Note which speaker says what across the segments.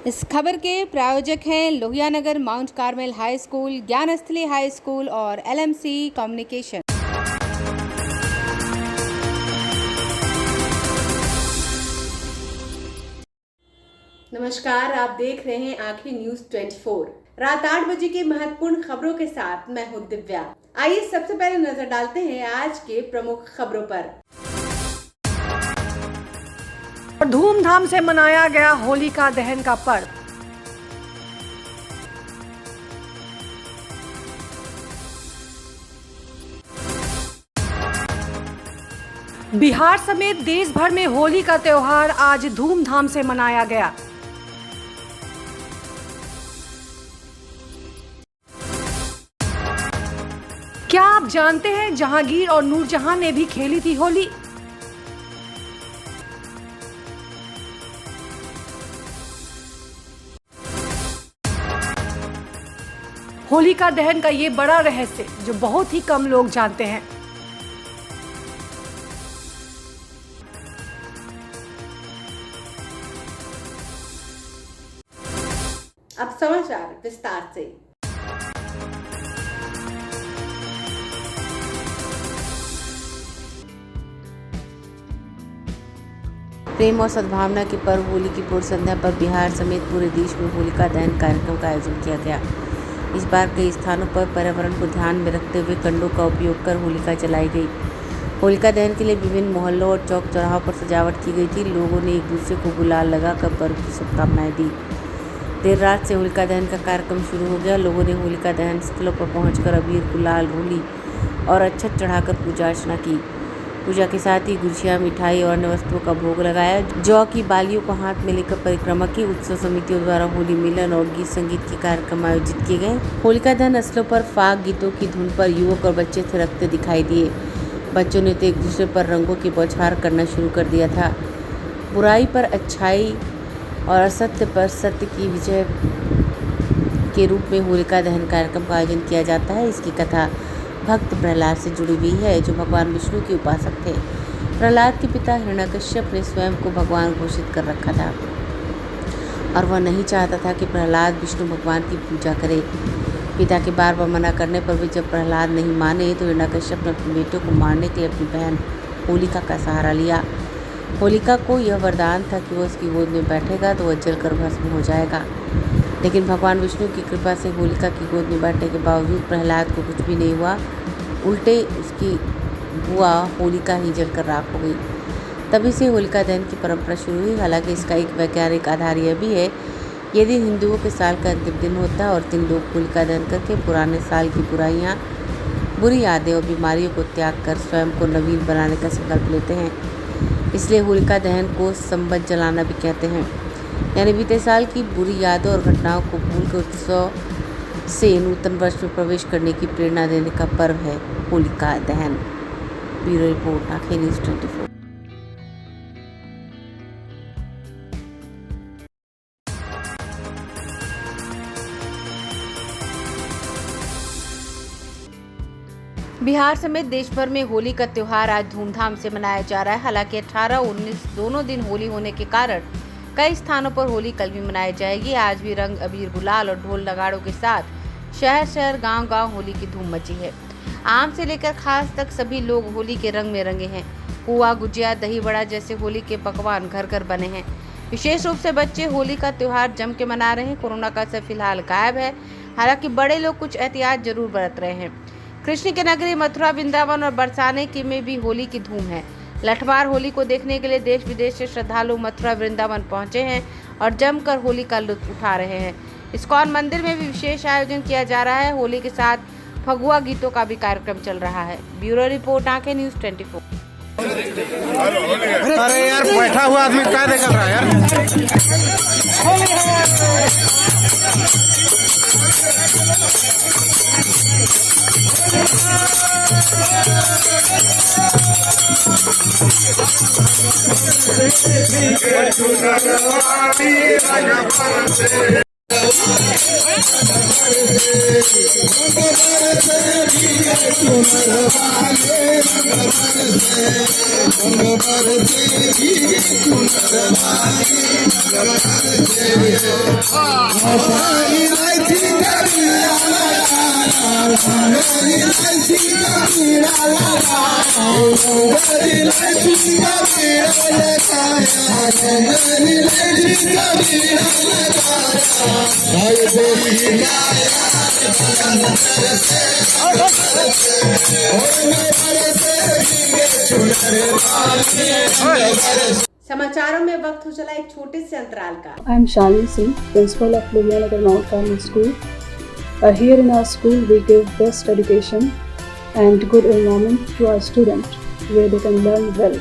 Speaker 1: इस खबर के प्रायोजक हैं Lohia Nagar Mount Carmel High School, Gyansthali High School और LMC कम्युनिकेशन। नमस्कार, आप देख रहे हैं आखिरी न्यूज 24। रात 8 बजे की महत्वपूर्ण खबरों के साथ मैं हूं दिव्या। आइए सबसे पहले नजर डालते हैं आज के प्रमुख खबरों पर।
Speaker 2: धूमधाम से मनाया गया होलिका दहन का पर्व। बिहार समेत देश भर में होली का त्योहार आज धूमधाम से मनाया गया। क्या आप जानते हैं जहांगीर और नूरजहां ने भी खेली थी होली? होलिका दहन का ये बड़ा रहस्य जो बहुत ही कम लोग जानते हैं।
Speaker 1: अब समाचार विस्तार से। प्रेम और सद्भावना के पर्व होली की पूर्व संध्या पर बिहार समेत पूरे देश में होलिका दहन कार्यक्रम का आयोजन किया गया। इस बार कई स्थानों पर पर्यावरण को ध्यान में रखते हुए कंडों का उपयोग कर होलिका जलाई गई। होलिका दहन के लिए विभिन्न मोहल्लों और चौक चौराहों पर सजावट की गई थी। लोगों ने एक दूसरे को गुलाल लगाकर पर्व की शुभकामनाएं दी। देर रात से होलिका दहन का कार्यक्रम शुरू हो गया। लोगों ने होलिका दहन स्थलों पर पहुंचकर अबीर, गुलाल, रोली और अक्षत चढ़ाकर पूजा अर्चना की। पूजा के साथ ही गुजिया, मिठाई और अन्य वस्तुओं का भोग लगाया। जौ की बालियों को हाथ में लेकर परिक्रमा की। उत्सव समितियों द्वारा होली मिलन और गीत संगीत के कार्यक्रम आयोजित किए गए। होलिका दहन स्थलों पर फाग गीतों की धुन पर युवक और बच्चे थिरकते दिखाई दिए। बच्चों ने तो एक दूसरे पर रंगों की बौछार करना शुरू कर दिया था। बुराई पर अच्छाई और असत्य पर सत्य की विजय के रूप में होलिका दहन कार्यक्रम का आयोजन किया जाता है। इसकी कथा भक्त प्रहलाद से जुड़ी हुई है, जो भगवान विष्णु के उपासक थे। प्रहलाद के पिता हिरण्यकश्यप ने स्वयं को भगवान घोषित कर रखा था और वह नहीं चाहता था कि प्रहलाद विष्णु भगवान की पूजा करे। पिता के बार बार मना करने पर भी जब प्रहलाद नहीं माने तो हिरण्यकश्यप ने अपने बेटे को मारने के लिए अपनी बहन होलिका का सहारा लिया। होलिका को यह वरदान था कि वह उसकी गोद में बैठेगा तो वह जलकर भस्म हो जाएगा। लेकिन भगवान विष्णु की कृपा से होलिका की गोद में बैठने के बावजूद प्रहलाद को कुछ भी नहीं हुआ। उल्टे उसकी बुआ होलिका ही जलकर राख हो गई। तभी से होलिका दहन की परंपरा शुरू हुई। हालांकि इसका एक वैज्ञानिक आधार यह भी है, यदि हिंदुओं के साल का अंतिम दिन होता है और 3 लोग होलिका दहन करके पुराने साल की बुराइयाँ, बुरी यादें और बीमारियों को त्याग कर स्वयं को नवीन बनाने का संकल्प लेते हैं। इसलिए होलिका दहन को संबत जलाना भी कहते हैं, यानी बीते साल की बुरी यादों और घटनाओं को भूल कर उत्सव से नूतन वर्ष में प्रवेश करने की प्रेरणा देने का पर्व है होलिका दहन। ब्यूरो रिपोर्ट, आखिरी न्यूज 24। बिहार समेत देश भर में होली का त्योहार आज धूमधाम से मनाया जा रहा है। हालांकि 18, 19 दोनों दिन होली होने के कारण कई स्थानों पर होली कल भी मनाई जाएगी। आज भी रंग, अबीर, गुलाल और ढोल नगाड़ों के साथ शहर शहर, गांव गांव होली की धूम मची है। आम से लेकर खास तक सभी लोग होली के रंग में रंगे हैं। पुआ, गुजिया, दही बड़ा जैसे होली के पकवान घर घर बने हैं। विशेष रूप से बच्चे होली का त्योहार जम के मना रहे हैं। कोरोना का असर फिलहाल गायब है, हालांकि बड़े लोग कुछ एहतियात जरूर बरत रहे हैं। कृष्ण की नगरी मथुरा, वृंदावन और बरसाने की में भी होली की धूम है। लठमार होली को देखने के लिए देश विदेश से श्रद्धालु मथुरा, वृंदावन पहुंचे हैं और जमकर होली का लुत्फ उठा रहे हैं। इस्कॉन मंदिर में भी विशेष आयोजन किया जा रहा है। होली के साथ फगुआ गीतों का भी कार्यक्रम चल रहा है। ब्यूरो रिपोर्ट, आंखें न्यूज 24।
Speaker 3: अरे यार, बैठा हुआ आदमी क्या देख रहा है यार?
Speaker 1: समाचारों में वक्त हो चला एक छोटे से अंतराल का।
Speaker 4: I am Shalini Singh, principal of Luhianagar Mount Carmel School. Here in our school, we give best education and good environment to our students, where they can learn well.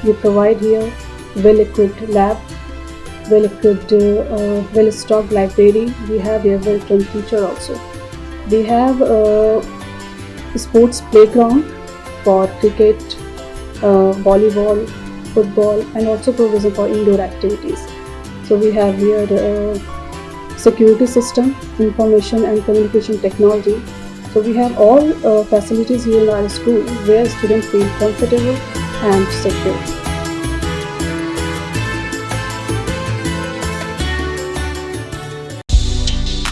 Speaker 4: We provide here well-equipped lab, well-equipped, well-stocked library. We have here well-trained teacher also. We have a sports playground for cricket, volleyball, football, and also provision for indoor activities. So we have here security system, information and communication technology. So we have all facilities here in our school where students feel comfortable and secure.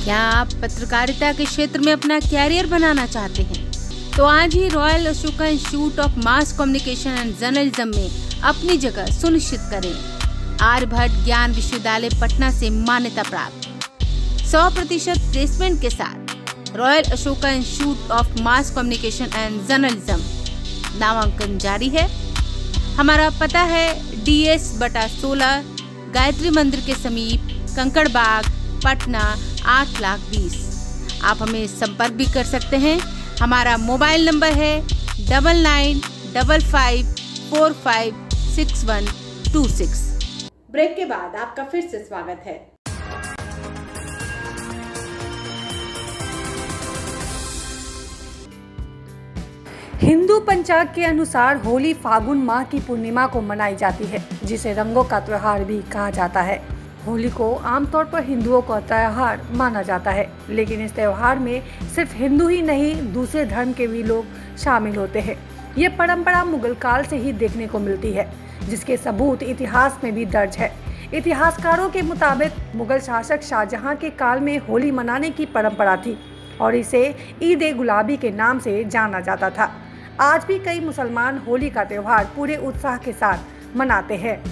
Speaker 1: क्या आप पत्रकारिता के क्षेत्र में अपना career बनाना चाहते हैं? तो आज ही Royal Ashoka Institute of Mass Communication and Journalism में अपनी जगह सुनिश्चित करें। आर्यभट्ट ज्ञान विश्वविद्यालय पटना से मान्यता प्राप्त 100% प्लेसमेंट के साथ royal Ashoka Institute of Mass Communication and journalism नामांकन जारी है। हमारा पता है DS/16 गायत्री मंदिर के समीप कंकड़ बाग पटना 8,20,000। आप हमें संपर्क भी कर सकते हैं। हमारा मोबाइल नंबर है 9955456126। ब्रेक के बाद आपका फिर से स्वागत है।
Speaker 2: हिंदू पंचांग के अनुसार होली फागुन माह की पूर्णिमा को मनाई जाती है, जिसे रंगों का त्योहार भी कहा जाता है। होली को आमतौर पर हिंदुओं का त्योहार माना जाता है, लेकिन इस त्योहार में सिर्फ हिंदू ही नहीं दूसरे धर्म के भी लोग शामिल होते हैं। ये परंपरा मुगल काल से ही देखने को मिलती है, जिसके सबूत इतिहास में भी दर्ज है। इतिहासकारों के मुताबिक मुगल शासक शाहजहां के काल में होली मनाने की परंपरा थी और इसे ईद-ए-गुलाबी के नाम से जाना जाता था। आज भी कई मुसलमान होली का त्यौहार पूरे उत्साह के साथ मनाते हैं।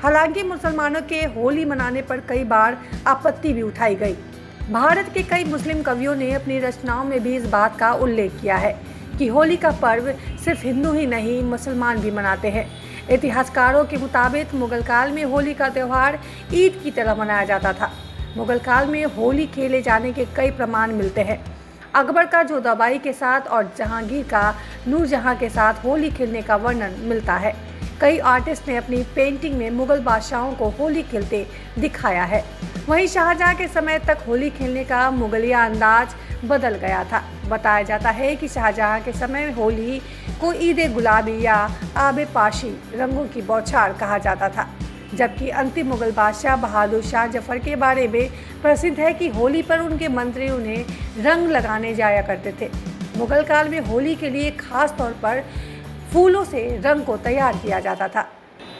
Speaker 2: हालांकि मुसलमानों के होली मनाने पर कई बार आपत्ति भी उठाई गई। भारत के कई मुस्लिम कवियों ने अपनी रचनाओं में भी इस बात का उल्लेख किया है कि होली का पर्व सिर्फ हिंदू ही नहीं मुसलमान भी मनाते हैं। इतिहासकारों के मुताबिक मुगल काल में होली का त्यौहार ईद की तरह मनाया जाता था। मुगल काल में होली खेले जाने के कई प्रमाण मिलते हैं। अकबर का जोधाबाई के साथ और जहांगीर का नूरजहां के साथ होली खेलने का वर्णन मिलता है। कई आर्टिस्ट ने अपनी पेंटिंग में मुगल बादशाहों को होली खेलते दिखाया है। वहीं शाहजहां के समय तक होली खेलने का मुगलिया अंदाज बदल गया था। बताया जाता है कि शाहजहां के समय होली को ईद-ए-गुलाबी या आब-ए-पाशी रंगों की बौछार कहा जाता था, जबकि अंतिम मुगल बादशाह बहादुर शाह जफर के बारे में प्रसिद्ध है कि होली पर उनके मंत्री उन्हें रंग लगाने जाया करते थे। मुगल काल में होली के लिए खास तौर पर फूलों से रंग को तैयार किया जाता था।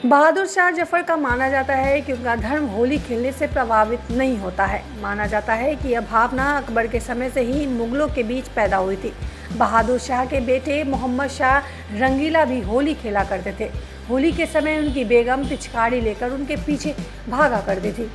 Speaker 2: बहादुर शाह जफर का माना जाता है कि उनका धर्म होली खेलने से प्रभावित नहीं होता है। माना जाता है कि यह भावना अकबर के समय से ही मुगलों के बीच पैदा हुई थी। बहादुर शाह के बेटे मोहम्मद शाह रंगीला भी होली खेला करते थे। होली के समय उनकी बेगम पिचकारी लेकर उनके पीछे भागा करती थी।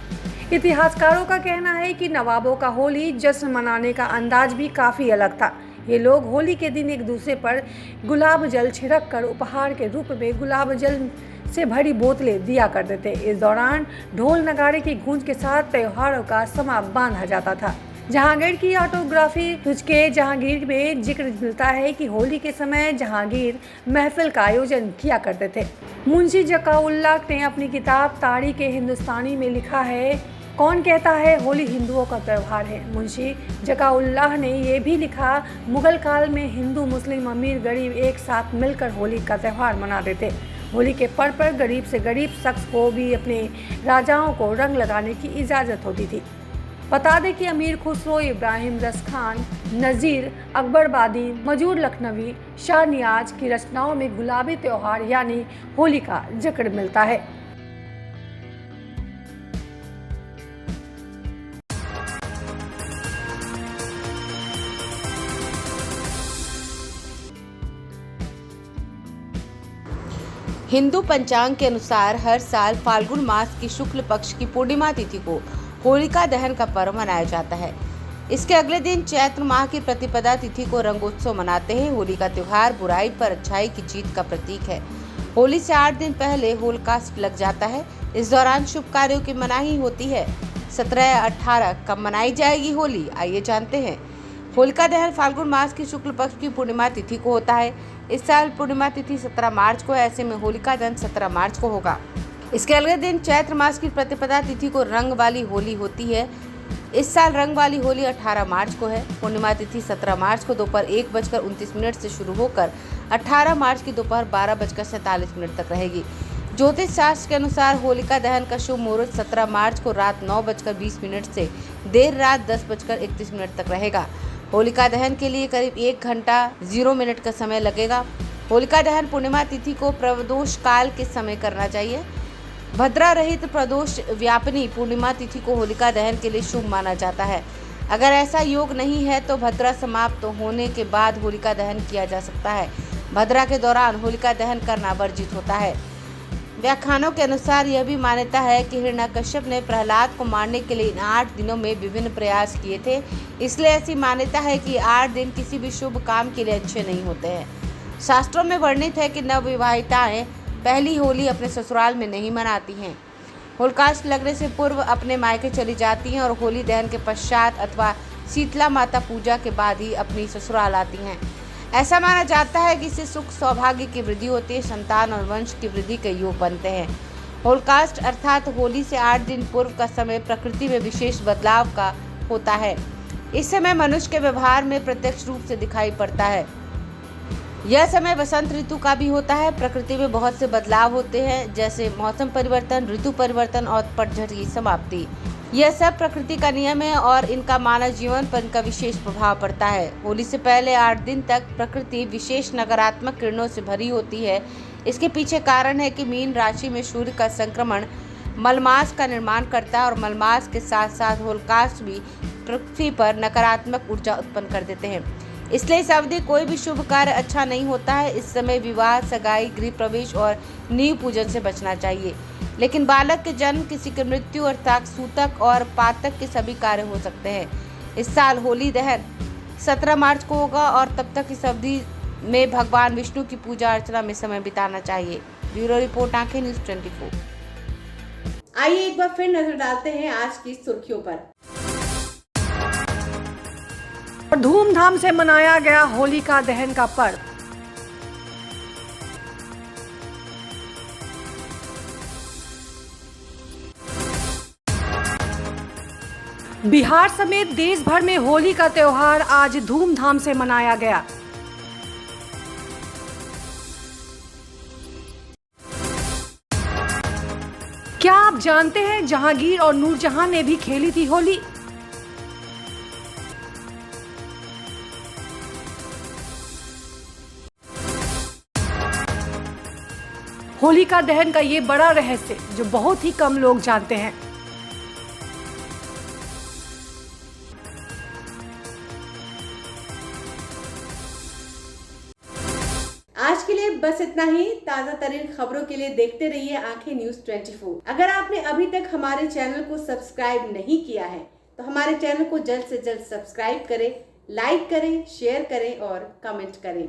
Speaker 2: इतिहासकारों का कहना है कि नवाबों का होली जश्न मनाने का अंदाज भी काफ़ी अलग था। ये लोग होली के दिन एक दूसरे पर गुलाब जल छिड़क कर उपहार के रूप में गुलाब जल से भरी बोतलें दिया करते थे। इस दौरान ढोल नगाड़े की गूंज के साथ त्योहारों का समा बांधा जाता था। जहांगीर की ऑटोग्राफी तुझके जहांगीर में जिक्र मिलता है कि होली के समय जहांगीर महफिल का आयोजन किया करते थे। मुंशी जकाउल्लाह ने अपनी किताब तारीख हिंदुस्तानी में लिखा है, कौन कहता है होली हिंदुओं का त्यौहार है। मुंशी जकाउल्लाह ने यह भी लिखा, मुगल काल में हिंदू मुस्लिम अमीर गरीब एक साथ मिलकर होली का त्यौहार मनाते थे। होली के पर्व पर गरीब से गरीब शख्स को भी अपने राजाओं को रंग लगाने की इजाज़त होती थी। बता दें कि अमीर खुसरो, इब्राहिम रस खान, नज़ीर, अकबरबादी, मजूर लखनवी, शाह नियाज की रचनाओं में गुलाबी त्यौहार यानी होली का जिक्र मिलता है।
Speaker 1: हिंदू पंचांग के अनुसार हर साल फाल्गुन मास की शुक्ल पक्ष की पूर्णिमा तिथि को होलिका दहन का पर्व मनाया जाता है। इसके अगले दिन चैत्र माह की प्रतिपदा तिथि को रंगोत्सव मनाते हैं। होली का त्योहार बुराई पर अच्छाई की जीत का प्रतीक है। होली से 8 दिन पहले होलिकास्ट लग जाता है। इस दौरान शुभ कार्यों की मनाही होती है। 17-18 कब मनाई जाएगी होली, आइए जानते हैं। होलिका दहन फाल्गुन मास की शुक्ल पक्ष की पूर्णिमा तिथि को होता है। इस साल पूर्णिमा तिथि 17 मार्च को है, ऐसे में होलिका दहन 17 मार्च को होगा। इसके अगले दिन चैत्र मास की प्रतिपदा तिथि को रंग वाली होली होती है। इस साल रंग वाली होली 18 मार्च को है। पूर्णिमा तिथि 17 मार्च को दोपहर 1:29 से शुरू होकर 18 मार्च की दोपहर 12:47 तक रहेगी। ज्योतिष शास्त्र के अनुसार होलिका दहन का शुभ मुहूर्त 17 मार्च को रात 9:20 से देर रात 10:31 तक रहेगा। होलिका दहन के लिए करीब 1 घंटा 0 मिनट का समय लगेगा। होलिका दहन पूर्णिमा तिथि को प्रदोष काल के समय करना चाहिए। भद्रा रहित प्रदोष व्यापिनी पूर्णिमा तिथि को होलिका दहन के लिए शुभ माना जाता है। अगर ऐसा योग नहीं है तो भद्रा समाप्त होने के बाद होलिका दहन किया जा सकता है। भद्रा के दौरान होलिका दहन करना वर्जित होता है। व्याख्यानों के अनुसार यह भी मान्यता है कि हिरण्यकश्यप ने प्रहलाद को मारने के लिए इन 8 दिनों में विभिन्न प्रयास किए थे। इसलिए ऐसी मान्यता है कि 8 दिन किसी भी शुभ काम के लिए अच्छे नहीं होते हैं। शास्त्रों में वर्णित है कि नवविवाहिताएं पहली होली अपने ससुराल में नहीं मनाती हैं। होलिकास्ट लगने से पूर्व अपने मायके चली जाती हैं और होली दहन के पश्चात अथवा शीतला माता पूजा के बाद ही अपनी ससुराल आती हैं। ऐसा माना जाता है कि इससे सुख सौभाग्य की वृद्धि होती है, संतान और वंश की वृद्धि के योग बनते हैं। होलिकास्ट अर्थात होली से 8 दिन पूर्व का समय प्रकृति में विशेष बदलाव का होता है। इस समय मनुष्य के व्यवहार में प्रत्यक्ष रूप से दिखाई पड़ता है। यह समय बसंत ऋतु का भी होता है। प्रकृति में बहुत से बदलाव होते हैं, जैसे मौसम परिवर्तन, ऋतु परिवर्तन और पतझड़ की समाप्ति। यह सब प्रकृति का नियम है और इनका मानव जीवन पर इनका विशेष प्रभाव पड़ता है। होली से पहले 8 दिन तक प्रकृति विशेष नकारात्मक किरणों से भरी होती है। इसके पीछे कारण है कि मीन राशि में सूर्य का संक्रमण मलमास का निर्माण करता है और मलमास के साथ साथ होलिकास्ट भी पृथ्वी पर नकारात्मक ऊर्जा उत्पन्न कर देते हैं। इसलिए इस अवधि कोई भी शुभ कार्य अच्छा नहीं होता है। इस समय विवाह, सगाई, गृह प्रवेश और नींव पूजन से बचना चाहिए। लेकिन बालक के जन्म, किसी की मृत्यु अर्थात सूतक और पातक के सभी कार्य हो सकते हैं। इस साल होली दहन 17 मार्च को होगा और तब तक इस अवधि में भगवान विष्णु की पूजा अर्चना में समय बिताना चाहिए। ब्यूरो रिपोर्ट, आंखें न्यूज़ 24। आइए एक बार फिर नजर डालते हैं आज की सुर्खियों पर।
Speaker 2: धूमधाम से मनाया गया होलिका दहन का पर्व। बिहार समेत देश भर में होली का त्योहार आज धूमधाम से मनाया गया। क्या आप जानते हैं जहांगीर और नूरजहां ने भी खेली थी होली? होलिका दहन का ये बड़ा रहस्य जो बहुत ही कम लोग जानते हैं।
Speaker 1: आज के लिए बस इतना ही। ताजा तरीन खबरों के लिए देखते रहिए आंखें न्यूज़ 24। अगर आपने अभी तक हमारे चैनल को सब्सक्राइब नहीं किया है तो हमारे चैनल को जल्द से जल्द सब्सक्राइब करें, लाइक करें, शेयर करें और कमेंट करें।